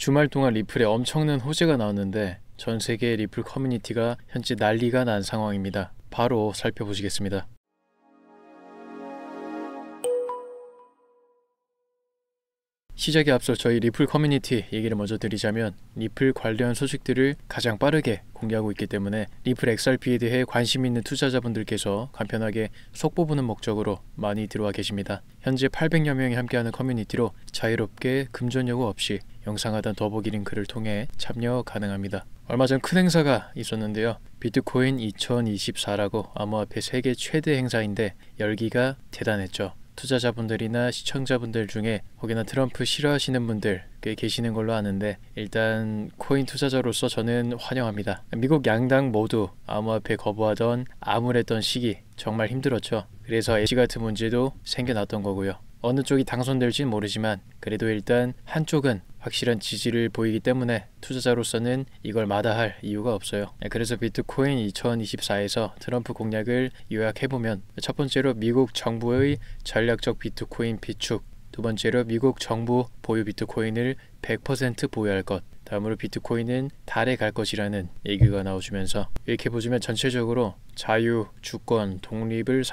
주말 동안 리플에 엄청난 호재가 나왔는데 전 세계 리플 커뮤니티가 현재 난리가 난 상황입니다. 바로 살펴보시겠습니다. 시작에 앞서 저희 리플 커뮤니티 얘기를 먼저 드리자면 리플 관련 소식들을 가장 빠르게 공개하고 있기 때문에 리플 XRP에 대해 관심 있는 투자자분들께서 간편하게 속보 보는 목적으로 많이 들어와 계십니다. 현재 800여 명이 함께하는 커뮤니티로 자유롭게 금전 요구 없이 영상 하단 더보기 링크를 통해 참여 가능합니다. 얼마 전 큰 행사가 있었는데요. 비트코인 2024라고 암호화폐 세계 최대 행사인데 열기가 대단했죠. 투자자분들이나 시청자분들 중에 혹여나 트럼프 싫어하시는 분들 꽤 계시는 걸로 아는데 일단 코인 투자자로서 저는 환영합니다. 미국 양당 모두 암호화폐 거부하던 암울했던 시기 정말 힘들었죠. 그래서 애쉬 같은 문제도 생겨났던 거고요. 어느 쪽이 당선될진 모르지만 그래도 일단 한쪽은 확실한 지지를 보이기 때문에 투자자로서는 이걸 마다할 이유가 없어요. 그래서 비트코인 2024에서 트럼프 공약을 요약해보면 첫 번째로 미국 정부의 전략적 비트코인 비축, 두 번째로 미국 정부 보유 비트코인을 100% 보유할 것, 다음으로 비트코인은 달에 갈 것이라는 얘기가 나와주면서 이렇게 보시면 전체적으로 자유, 주권, 독립을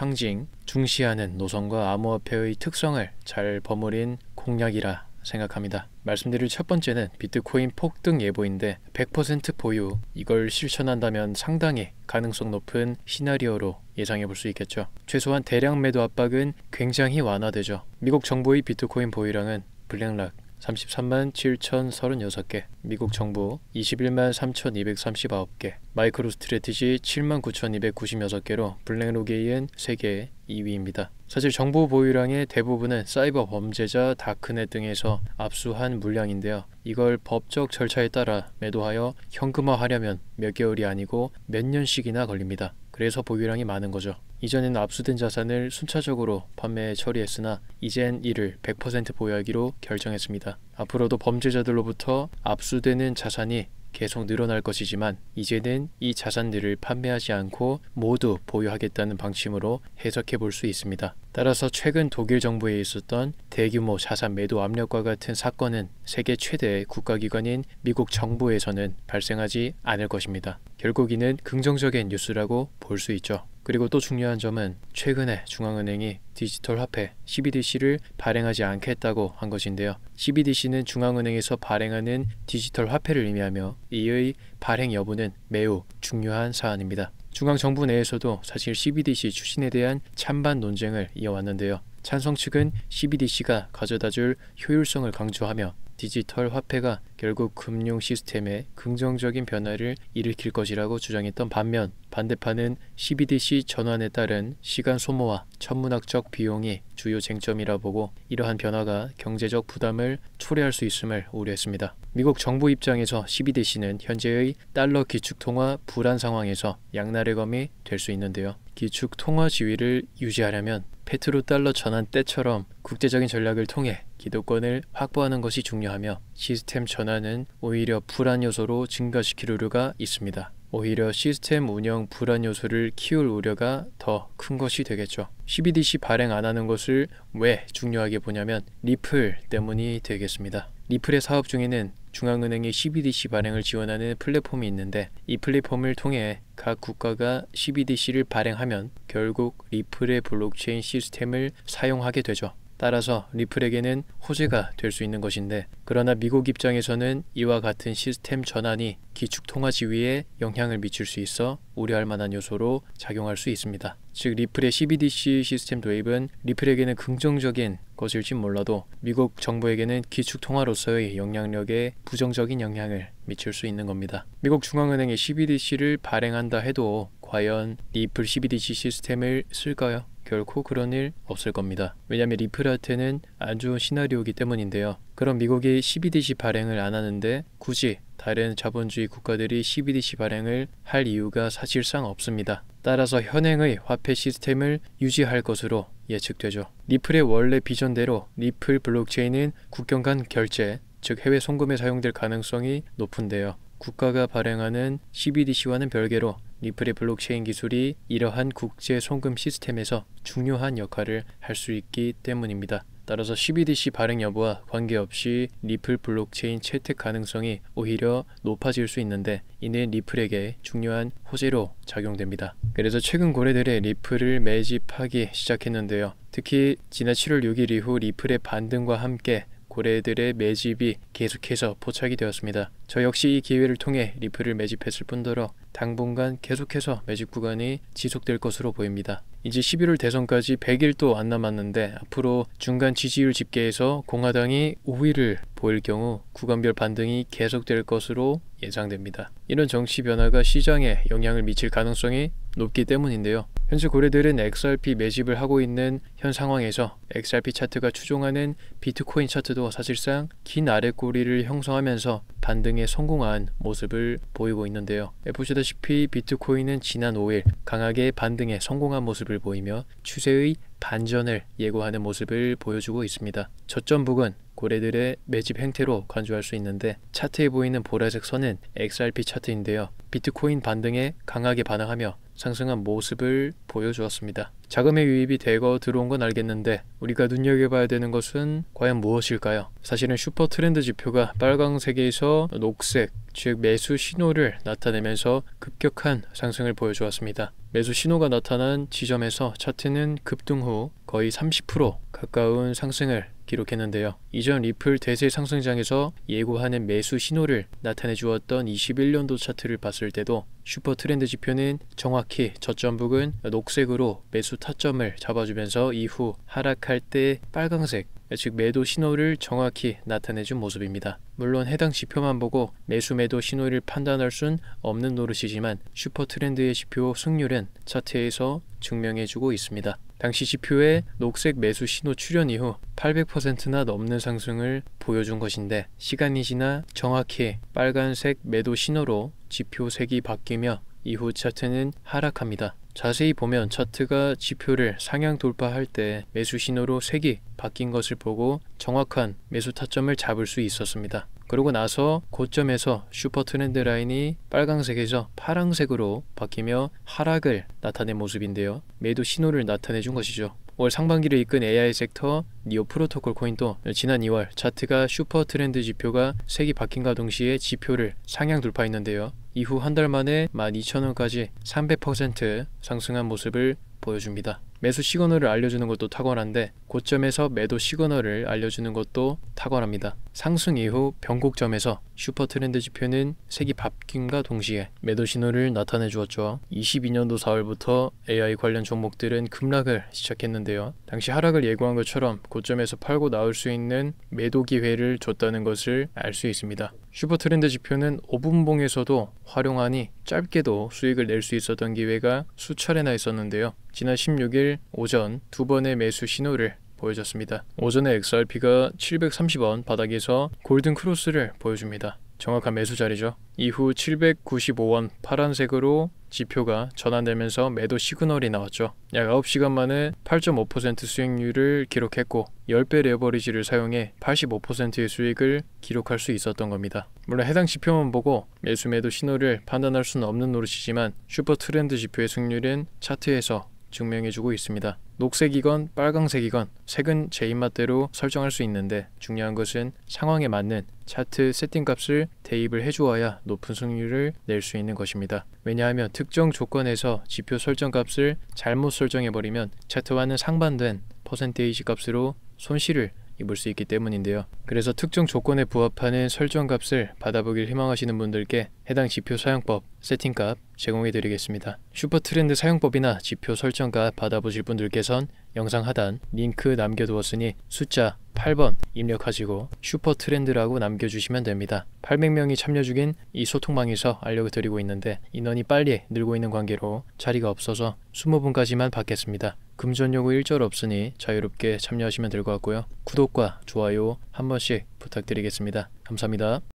중시하는 노선과 암호화폐의 특성을 잘 버무린 공약이라 생각합니다. 말씀드릴 첫 번째는 비트코인 폭등 예보인데 100% 보유, 이걸 실천한다면 상당히 가능성 높은 시나리오로 예상해 볼 수 있겠죠. 최소한 대량 매도 압박은 굉장히 완화되죠. 미국 정부의 비트코인 보유량은 블랙락 33만 7,036개, 미국 정부 21만 3,239개, 마이크로 스트래티지 7만 9,296개로 블랙록에 이은 세계 2위입니다. 사실 정부 보유량의 대부분은 사이버 범죄자, 다크넷 등에서 압수한 물량인데요. 이걸 법적 절차에 따라 매도하여 현금화하려면 몇 개월이 아니고 몇 년씩이나 걸립니다. 그래서 보유량이 많은 거죠. 이전에는 압수된 자산을 순차적으로 판매 처리했으나 이젠 이를 100% 보유하기로 결정했습니다. 앞으로도 범죄자들로부터 압수되는 자산이 계속 늘어날 것이지만 이제는 이 자산들을 판매하지 않고 모두 보유하겠다는 방침으로 해석해 볼 수 있습니다. 따라서 최근 독일 정부에 있었던 대규모 자산 매도 압력과 같은 사건은 세계 최대의 국가기관인 미국 정부에서는 발생하지 않을 것입니다. 결국 이는 긍정적인 뉴스라고 볼 수 있죠. 그리고 또 중요한 점은 최근에 중앙은행이 디지털 화폐 CBDC를 발행하지 않겠다고 한 것인데요. CBDC는 중앙은행에서 발행하는 디지털 화폐를 의미하며 이의 발행 여부는 매우 중요한 사안입니다. 중앙정부 내에서도 사실 CBDC 추진에 대한 찬반 논쟁을 이어왔는데요. 찬성 측은 CBDC가 가져다줄 효율성을 강조하며 디지털 화폐가 결국 금융 시스템에 긍정적인 변화를 일으킬 것이라고 주장했던 반면 반대파는 CBDC 전환에 따른 시간 소모와 천문학적 비용이 주요 쟁점이라 보고 이러한 변화가 경제적 부담을 초래할 수 있음을 우려했습니다. 미국 정부 입장에서 CBDC는 현재의 달러 기축통화 불안 상황에서 양날의 검이 될 수 있는데요. 기축통화 지위를 유지하려면 페트로달러 전환 때처럼 국제적인 전략을 통해 기득권을 확보하는 것이 중요하며 시스템 전환은 오히려 불안 요소로 증가시킬 우려가 있습니다. 오히려 시스템 운영 불안 요소를 키울 우려가 더 큰 것이 되겠죠. CBDC 발행 안 하는 것을 왜 중요하게 보냐면 리플 때문이 되겠습니다. 리플의 사업 중에는 중앙은행이 CBDC 발행을 지원하는 플랫폼이 있는데 이 플랫폼을 통해 각 국가가 CBDC를 발행하면 결국 리플의 블록체인 시스템을 사용하게 되죠. 따라서 리플에게는 호재가 될 수 있는 것인데 그러나 미국 입장에서는 이와 같은 시스템 전환이 기축통화 지위에 영향을 미칠 수 있어 우려할 만한 요소로 작용할 수 있습니다. 즉 리플의 CBDC 시스템 도입은 리플에게는 긍정적인 것일진 몰라도 미국 정부에게는 기축통화로서의 영향력에 부정적인 영향을 미칠 수 있는 겁니다. 미국 중앙은행이 CBDC를 발행한다 해도 과연 리플 CBDC 시스템을 쓸까요? 결코 그런 일 없을 겁니다. 왜냐하면 리플한테는 안 좋은 시나리오이기 때문인데요. 그럼 미국이 CBDC 발행을 안 하는데 굳이 다른 자본주의 국가들이 CBDC 발행을 할 이유가 사실상 없습니다. 따라서 현행의 화폐 시스템을 유지할 것으로 예측되죠. 리플의 원래 비전대로 리플 블록체인은 국경 간 결제, 즉 해외 송금에 사용될 가능성이 높은데요. 국가가 발행하는 CBDC와는 별개로 리플의 블록체인 기술이 이러한 국제 송금 시스템에서 중요한 역할을 할 수 있기 때문입니다. 따라서 CBDC 발행 여부와 관계없이 리플 블록체인 채택 가능성이 오히려 높아질 수 있는데 이는 리플에게 중요한 호재로 작용됩니다. 그래서 최근 고래들의 리플을 매집하기 시작했는데요. 특히 지난 7월 6일 이후 리플의 반등과 함께 고래들의 매집이 계속해서 포착이 되었습니다. 저 역시 이 기회를 통해 리플을 매집했을 뿐더러 당분간 계속해서 매집 구간이 지속될 것으로 보입니다. 이제 11월 대선까지 100일도 안 남았는데 앞으로 중간 지지율 집계에서 공화당이 우위를 보일 경우 구간별 반등이 계속될 것으로 예상됩니다. 이런 정치 변화가 시장에 영향을 미칠 가능성이 높기 때문인데요. 현재 고래들은 XRP 매집을 하고 있는 현 상황에서 XRP 차트가 추종하는 비트코인 차트도 사실상 긴 아랫꼬리를 형성하면서 반등에 성공한 모습을 보이고 있는데요. 보시다시피 비트코인은 지난 5일 강하게 반등에 성공한 모습을 보이며 추세의 반전을 예고하는 모습을 보여주고 있습니다. 저점 부근 고래들의 매집 행태로 간주할 수 있는데 차트에 보이는 보라색 선은 XRP 차트인데요. 비트코인 반등에 강하게 반응하며 상승한 모습을 보여주었습니다. 자금의 유입이 대거 들어온 건 알겠는데 우리가 눈여겨봐야 되는 것은 과연 무엇일까요? 사실은 슈퍼 트렌드 지표가 빨강색에서 녹색, 즉 매수 신호를 나타내면서 급격한 상승을 보여주었습니다. 매수 신호가 나타난 지점에서 차트는 급등 후 거의 30% 가까운 상승을 기록했는데요. 이전 리플 대세 상승장에서 예고하는 매수 신호를 나타내 주었던 21년도 차트를 봤을 때도 슈퍼 트렌드 지표는 정확히 저점 부근 녹색으로 매수 타점을 잡아주면서 이후 하락할 때 빨강색, 즉 매도 신호를 정확히 나타내준 모습입니다. 물론 해당 지표만 보고 매수 매도 신호를 판단할 순 없는 노릇이지만 슈퍼 트렌드의 지표 승률은 차트에서 증명해주고 있습니다. 당시 지표의 녹색 매수 신호 출현 이후 800%나 넘는 상승을 보여준 것인데 시간이 지나 정확히 빨간색 매도 신호로 지표 색이 바뀌며 이후 차트는 하락합니다. 자세히 보면 차트가 지표를 상향 돌파할 때 매수 신호로 색이 바뀐 것을 보고 정확한 매수 타점을 잡을 수 있었습니다. 그러고 나서 고점에서 슈퍼 트렌드 라인이 빨강색에서 파랑색으로 바뀌며 하락을 나타낸 모습인데요. 매도 신호를 나타내준 것이죠. 올 상반기를 이끈 AI 섹터 니오 프로토콜 코인도 지난 2월 차트가 슈퍼 트렌드 지표가 색이 바뀐과 동시에 지표를 상향 돌파했는데요. 이후 한 달 만에 12,000원까지 300% 상승한 모습을 보여줍니다. 매수 시그널을 알려주는 것도 탁월한데 고점에서 매도 시그널을 알려주는 것도 탁월합니다. 상승 이후 변곡점에서 슈퍼 트렌드 지표는 색이 바뀐과 동시에 매도 신호를 나타내 주었죠. 22년도 4월부터 AI 관련 종목들은 급락을 시작했는데요. 당시 하락을 예고한 것처럼 고점에서 팔고 나올 수 있는 매도 기회를 줬다는 것을 알 수 있습니다. 슈퍼 트렌드 지표는 5분봉에서도 활용하니 짧게도 수익을 낼 수 있었던 기회가 수차례나 있었는데요. 지난 16일 오전 두 번의 매수 신호를 보여줬습니다. 오전에 XRP가 730원 바닥에서 골든 크로스를 보여줍니다. 정확한 매수 자리죠. 이후 795원 파란색으로 지표가 전환되면서 매도 시그널이 나왔죠. 약 9시간 만에 8.5% 수익률을 기록했고 10배 레버리지를 사용해 85%의 수익을 기록할 수 있었던 겁니다. 물론 해당 지표만 보고 매수 매도 신호를 판단할 수는 없는 노릇이지만 슈퍼 트렌드 지표의 승률은 차트에서 증명해주고 있습니다. 녹색이건 빨강색이건 색은 제 입맛대로 설정할 수 있는데 중요한 것은 상황에 맞는 차트 세팅값을 대입을 해주어야 높은 승률을 낼 수 있는 것입니다. 왜냐하면 특정 조건에서 지표 설정값을 잘못 설정해버리면 차트와는 상반된 퍼센테이지 값으로 손실을 입을 수 있기 때문인데요. 그래서 특정 조건에 부합하는 설정값을 받아보길 희망하시는 분들께 해당 지표 사용법, 세팅값 제공해 드리겠습니다. 슈퍼 트렌드 사용법이나 지표 설정값 받아보실 분들께선 영상 하단 링크 남겨두었으니 숫자 8번 입력하시고 슈퍼 트렌드라고 남겨주시면 됩니다. 800명이 참여 중인 이 소통방에서 알려드리고 있는데 인원이 빨리 늘고 있는 관계로 자리가 없어서 20분까지만 받겠습니다. 금전 요구 일절 없으니 자유롭게 참여하시면 될 것 같고요. 구독과 좋아요 한 번씩 부탁드리겠습니다. 감사합니다.